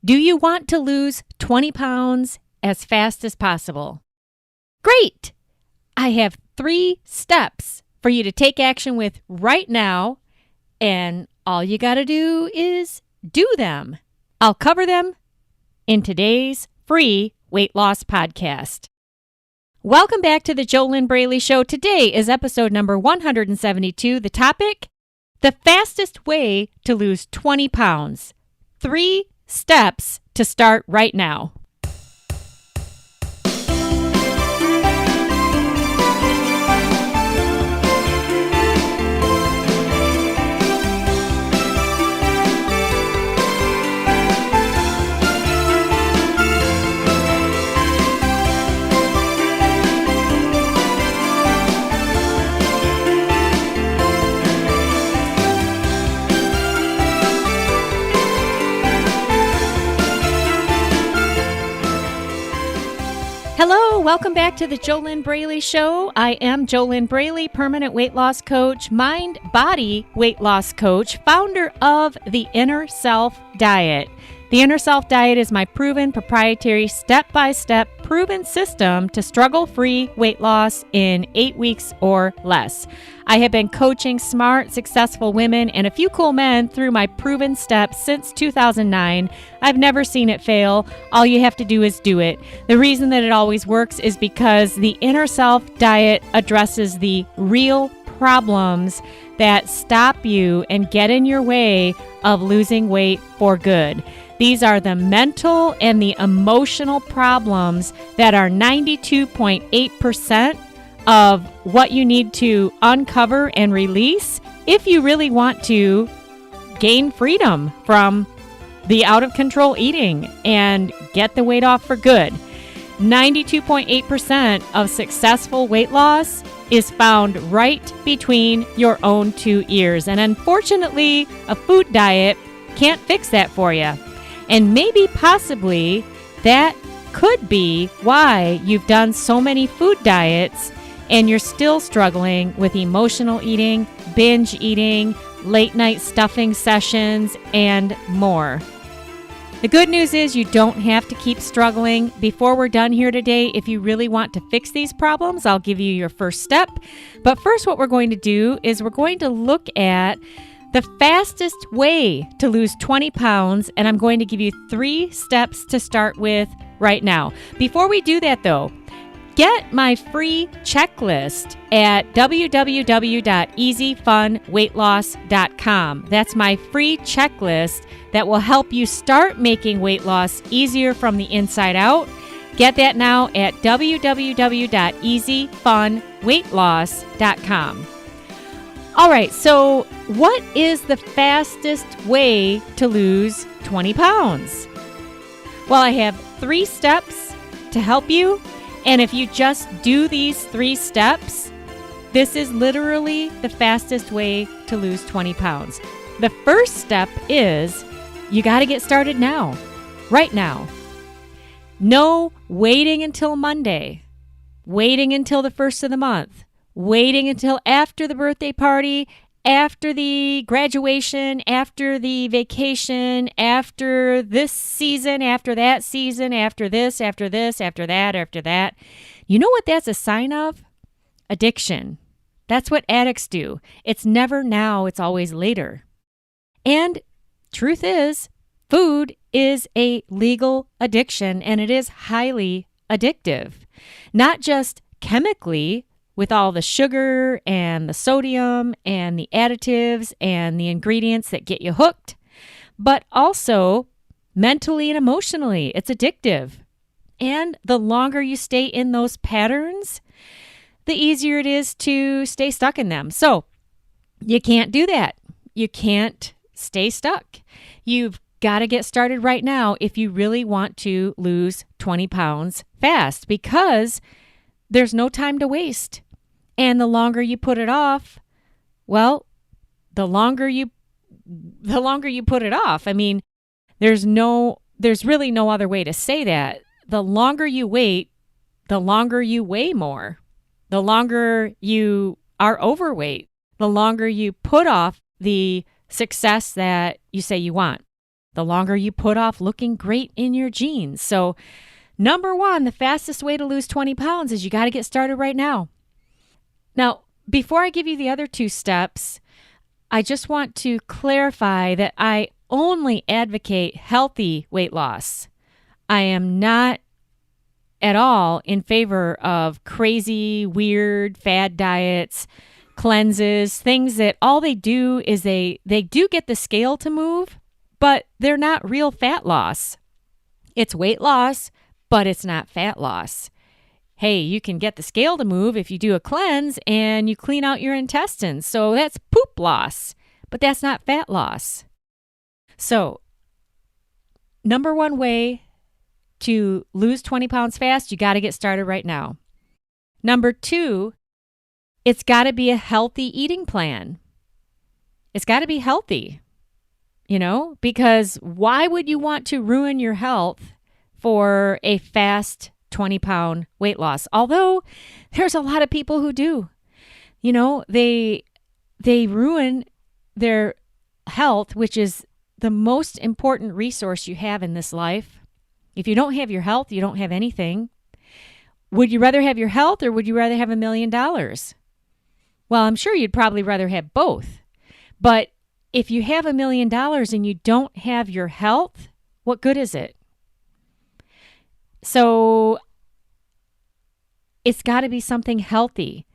Do you want to lose 20 pounds as fast as possible? Great! I have 3 steps for you to take action with right now, and all you got to do is do them. I'll cover them in today's free weight loss podcast. Welcome back to the JoLynn Braley Show. Today is episode number 172. The topic, the fastest way to lose 20 pounds. 3 steps to start right now. Hello, welcome back to the JoLynn Braley Show. I am JoLynn Braley, permanent weight loss coach, mind-body weight loss coach, founder of the Inner Self Diet. The Inner Self Diet is my proven, proprietary, step-by-step, proven system to struggle-free weight loss in 8 weeks or less. I have been coaching smart, successful women and a few cool men through my proven steps since 2009. I've never seen it fail. All you have to do is do it. The reason that it always works is because the Inner Self Diet addresses the real problems that stop you and get in your way of losing weight for good. These are the mental and the emotional problems that are 92.8% of what you need to uncover and release if you really want to gain freedom from the out-of-control eating and get the weight off for good. 92.8% of successful weight loss is found right between your own 2 ears. And unfortunately, a food diet can't fix that for you. And maybe possibly that could be why you've done so many food diets and you're still struggling with emotional eating, binge eating, late night stuffing sessions, and more. The good news is you don't have to keep struggling. Before we're done here today, if you really want to fix these problems, I'll give you your first step. But first, what we're going to do is we're going to look at the fastest way to lose 20 pounds, and I'm going to give you 3 steps to start with right now. Before we do that, though, get my free checklist at www.easyfunweightloss.com. That's my free checklist that will help you start making weight loss easier from the inside out. Get that now at www.easyfunweightloss.com. All right, so what is the fastest way to lose 20 pounds? Well, I have 3 steps to help you. And if you just do these 3 steps, this is literally the fastest way to lose 20 pounds. The first step is you got to get started now, right now. No waiting until Monday, waiting until the first of the month, waiting until after the birthday party, after the graduation, after the vacation, after this season, after that season, after this, after this, after that, after that. You know what that's a sign of? Addiction. That's what addicts do. It's never now, it's always later. And truth is, food is a legal addiction and it is highly addictive. Not just chemically, with all the sugar and the sodium and the additives and the ingredients that get you hooked, but also mentally and emotionally. It's addictive. And the longer you stay in those patterns, the easier it is to stay stuck in them. So you can't do that. You can't stay stuck. You've got to get started right now if you really want to lose 20 pounds fast, because there's no time to waste. And the longer you put it off, well, the longer you put it off. I mean, there's really no other way to say that. The longer you wait, the longer you weigh more. The longer you are overweight, the longer you put off the success that you say you want. the longer you put off looking great in your jeans. So, number one, the fastest way to lose 20 pounds is you got to get started right now. Now, before I give you the other 2 steps, I just want to clarify that I only advocate healthy weight loss. I am not at all in favor of crazy, weird, fad diets, cleanses, things that all they do is they do get the scale to move, but they're not real fat loss. It's weight loss, but it's not fat loss. Hey, you can get the scale to move if you do a cleanse and you clean out your intestines. So that's poop loss, but that's not fat loss. So, number one way to lose 20 pounds fast, you got to get started right now. Number 2, it's got to be a healthy eating plan. It's got to be healthy, because why would you want to ruin your health for a fast 20-pound weight loss? Although there's a lot of people who do. They ruin their health, which is the most important resource you have in this life. If you don't have your health, you don't have anything. Would you rather have your health or would you rather have $1 million? Well, I'm sure you'd probably rather have both. But if you have $1 million and you don't have your health, what good is it? So it's got to be something healthy.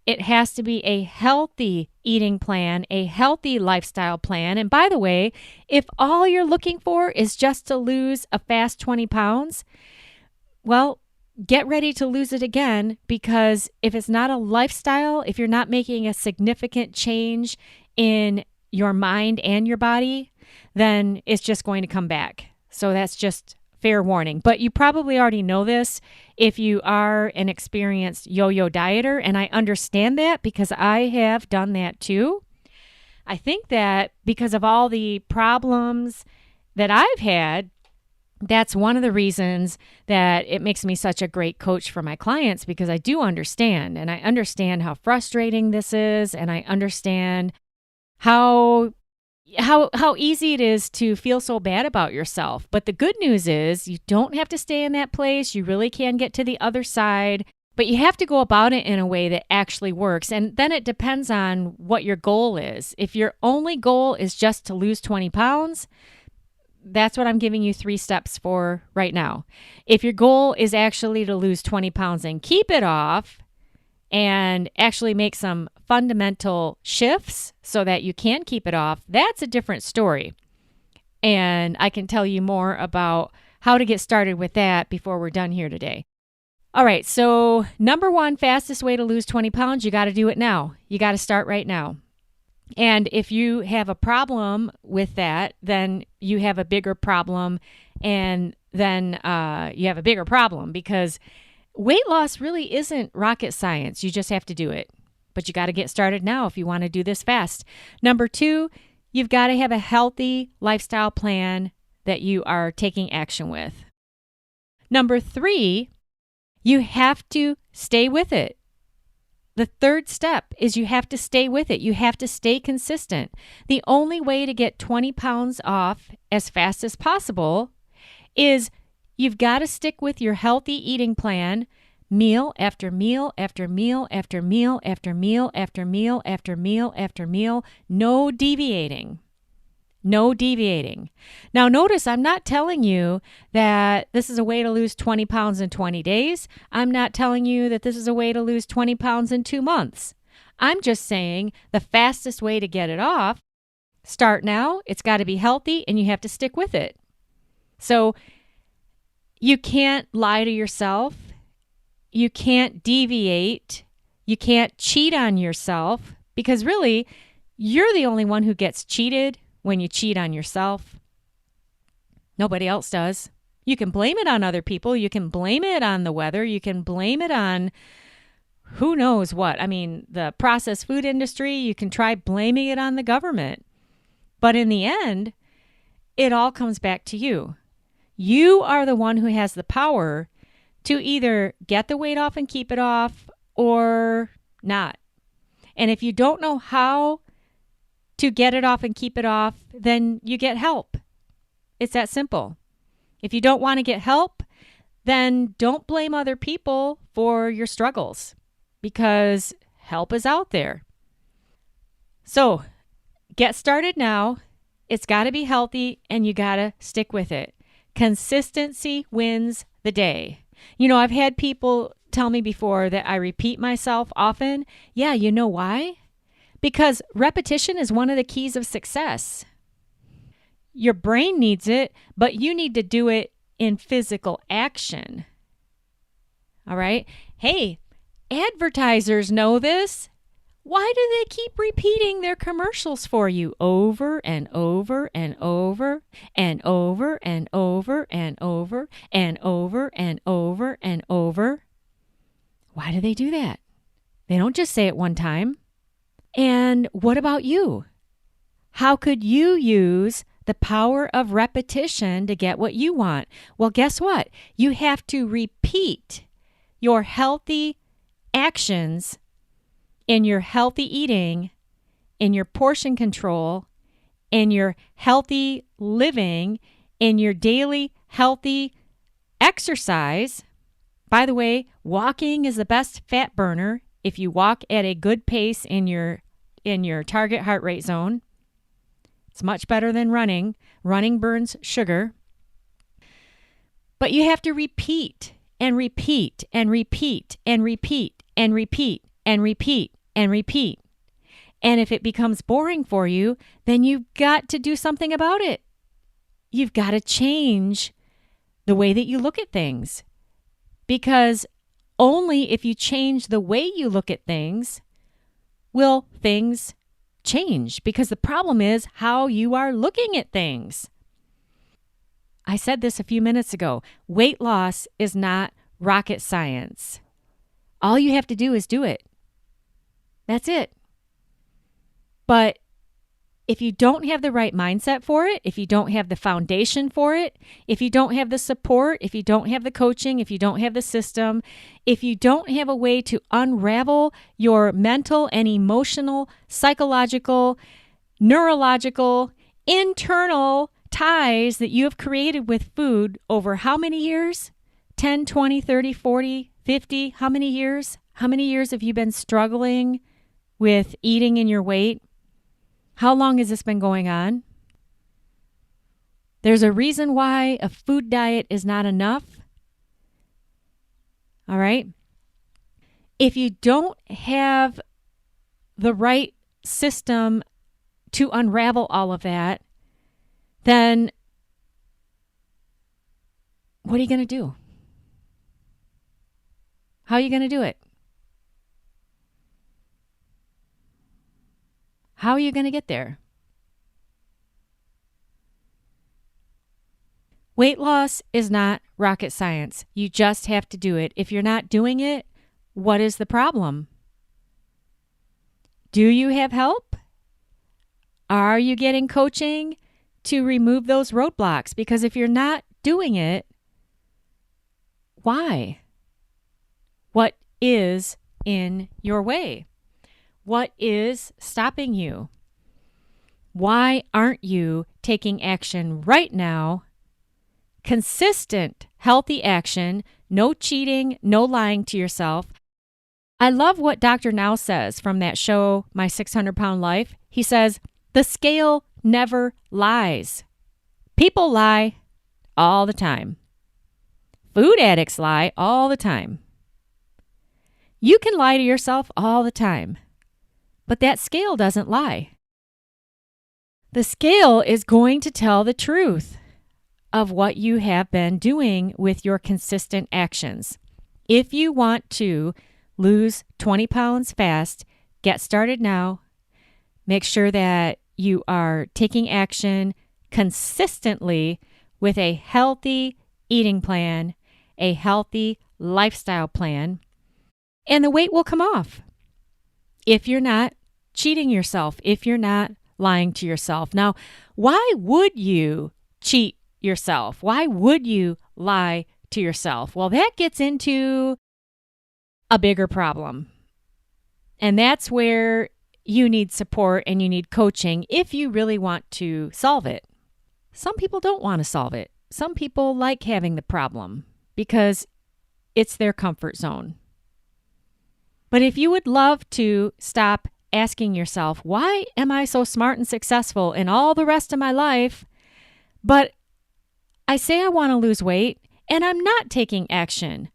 It has to be a healthy eating plan, a healthy lifestyle plan. And by the way, if all you're looking for is just to lose a fast 20 pounds, well, get ready to lose it again, because if it's not a lifestyle, if you're not making a significant change in your mind and your body, then it's just going to come back. So that's just fair warning. But you probably already know this if you are an experienced yo-yo dieter, and I understand that because I have done that too. I think that because of all the problems that I've had, that's one of the reasons that it makes me such a great coach for my clients, because I do understand, and I understand how frustrating this is, and I understand how easy it is to feel so bad about yourself. But the good news is you don't have to stay in that place. You really can get to the other side, but you have to go about it in a way that actually works. And then it depends on what your goal is. If your only goal is just to lose 20 pounds, that's what I'm giving you 3 steps for right now. If your goal is actually to lose 20 pounds and keep it off, and actually make some fundamental shifts so that you can keep it off, that's a different story. And I can tell you more about how to get started with that before we're done here today. All right, so number 1, fastest way to lose 20 pounds, you got to do it now. You got to start right now. And if you have a problem with that, then you have a bigger problem, and then you have a bigger problem, because weight loss really isn't rocket science. You just have to do it. But you got to get started now if you want to do this fast. Number 2, you've got to have a healthy lifestyle plan that you are taking action with. Number 3, you have to stay with it. The 3rd step is you have to stay with it. You have to stay consistent. The only way to get 20 pounds off as fast as possible is you've got to stick with your healthy eating plan, meal after meal after meal after meal after meal after meal after meal after meal. No deviating. No deviating. Now notice I'm not telling you that this is a way to lose 20 pounds in 20 days. I'm not telling you that this is a way to lose 20 pounds in 2 months. I'm just saying the fastest way to get it off, start now. It's got to be healthy and you have to stick with it. So you can't lie to yourself. You can't deviate. You can't cheat on yourself, because really, you're the only one who gets cheated when you cheat on yourself. Nobody else does. You can blame it on other people. You can blame it on the weather. You can blame it on who knows what. I mean, the processed food industry, you can try blaming it on the government. But in the end, it all comes back to you. You are the one who has the power to either get the weight off and keep it off or not. And if you don't know how to get it off and keep it off, then you get help. It's that simple. If you don't want to get help, then don't blame other people for your struggles because help is out there. So get started now. It's got to be healthy and you got to stick with it. Consistency wins the day. You know, I've had people tell me before that I repeat myself often. Yeah, you know why? Because repetition is one of the keys of success. Your brain needs it, but you need to do it in physical action. All right? Hey, advertisers know this. Why do they keep repeating their commercials for you over and over and over and over and over and over and over and over and over? Why do they do that? They don't just say it one time. And what about you? How could you use the power of repetition to get what you want? Well, guess what? You have to repeat your healthy actions in your healthy eating, in your portion control, in your healthy living, in your daily healthy exercise. By the way, walking is the best fat burner if you walk at a good pace in your target heart rate zone. It's much better than running. Running burns sugar. But you have to repeat and repeat and repeat and repeat and repeat and repeat and repeat. And if it becomes boring for you, then you've got to do something about it. You've got to change the way that you look at things. Because only if you change the way you look at things will things change. Because the problem is how you are looking at things. I said this a few minutes ago. Weight loss is not rocket science. All you have to do is do it. That's it. But if you don't have the right mindset for it, if you don't have the foundation for it, if you don't have the support, if you don't have the coaching, if you don't have the system, if you don't have a way to unravel your mental and emotional, psychological, neurological, internal ties that you have created with food over how many years? 10, 20, 30, 40, 50? How many years? How many years have you been struggling with eating in your weight? How long has this been going on? There's a reason why a food diet is not enough. All right? If you don't have the right system to unravel all of that, then what are you going to do? How are you going to do it? How are you going to get there? Weight loss is not rocket science. You just have to do it. If you're not doing it, what is the problem? Do you have help? Are you getting coaching to remove those roadblocks? Because if you're not doing it, why? What is in your way? What is stopping you? Why aren't you taking action right now? Consistent, healthy action, no cheating, no lying to yourself. I love what Dr. Now says from that show, My 600-Pound Life. He says, the scale never lies. People lie all the time. Food addicts lie all the time. You can lie to yourself all the time. But that scale doesn't lie. The scale is going to tell the truth of what you have been doing with your consistent actions. If you want to lose 20 pounds fast, get started now. Make sure that you are taking action consistently with a healthy eating plan, a healthy lifestyle plan, and the weight will come off. If you're not cheating yourself, if you're not lying to yourself. Now, why would you cheat yourself? Why would you lie to yourself? Well, that gets into a bigger problem. And that's where you need support and you need coaching if you really want to solve it. some people don't want to solve it. Some people like having the problem because it's their comfort zone. But if you would love to stop asking yourself, why am I so smart and successful in all the rest of my life, but I say I want to lose weight and I'm not taking action.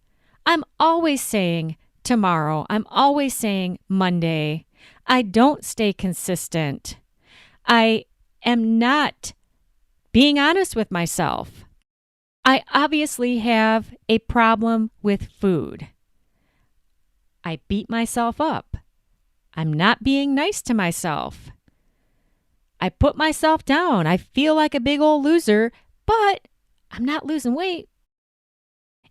I'm always saying tomorrow. I'm always saying Monday. I don't stay consistent. I am not being honest with myself. I obviously have a problem with food. I beat myself up. I'm not being nice to myself. I put myself down. I feel like a big old loser, but I'm not losing weight.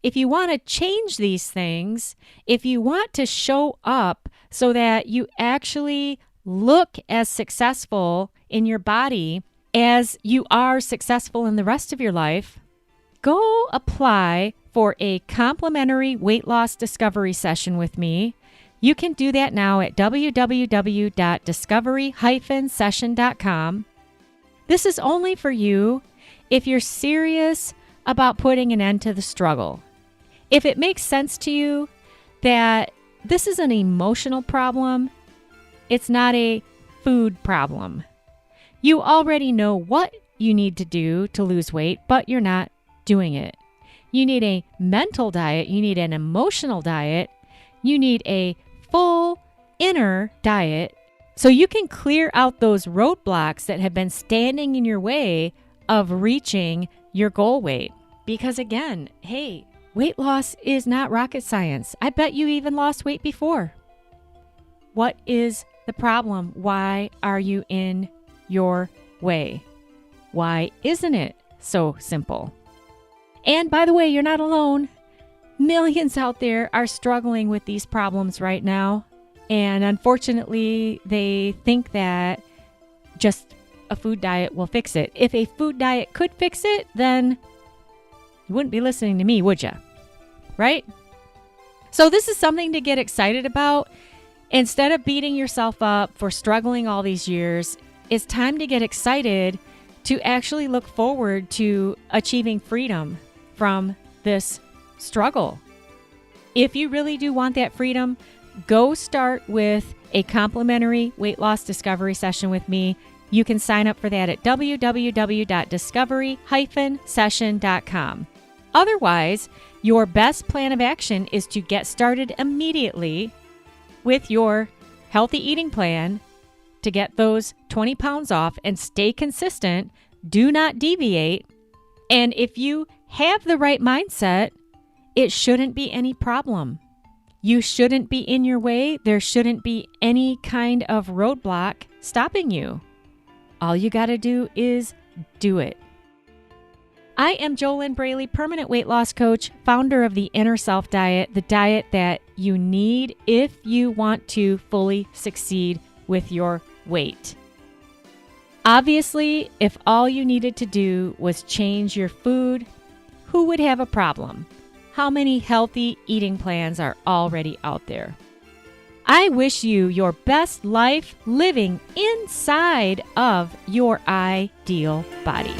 If you want to change these things, if you want to show up so that you actually look as successful in your body as you are successful in the rest of your life, go apply for a complimentary weight loss discovery session with me. You can do that now at www.discovery-session.com. This is only for you if you're serious about putting an end to the struggle. If it makes sense to you that this is an emotional problem, it's not a food problem. You already know what you need to do to lose weight, but you're not doing it. You need a mental diet. You need an emotional diet. You need a full inner diet so you can clear out those roadblocks that have been standing in your way of reaching your goal weight. Because again, hey, weight loss is not rocket science. I bet you even lost weight before. What is the problem? Why are you in your way? Why isn't it so simple? And by the way, you're not alone. Millions out there are struggling with these problems right now. And unfortunately, they think that just a food diet will fix it. If a food diet could fix it, then you wouldn't be listening to me, would you? Right? So this is something to get excited about. Instead of beating yourself up for struggling all these years, it's time to get excited to actually look forward to achieving freedom from this struggle. If you really do want that freedom, go start with a complimentary weight loss discovery session with me. You can sign up for that at www.discovery-session.com. Otherwise, your best plan of action is to get started immediately with your healthy eating plan to get those 20 pounds off and stay consistent. Do not deviate. And if you have the right mindset, it shouldn't be any problem. You shouldn't be in your way. There shouldn't be any kind of roadblock stopping you. All you got to do is do it. I am JoLynn Braley, permanent weight loss coach, founder of the Inner Self Diet, the diet that you need if you want to fully succeed with your weight. Obviously, if all you needed to do was change your food, who would have a problem? How many healthy eating plans are already out there? I wish you your best life living inside of your ideal body.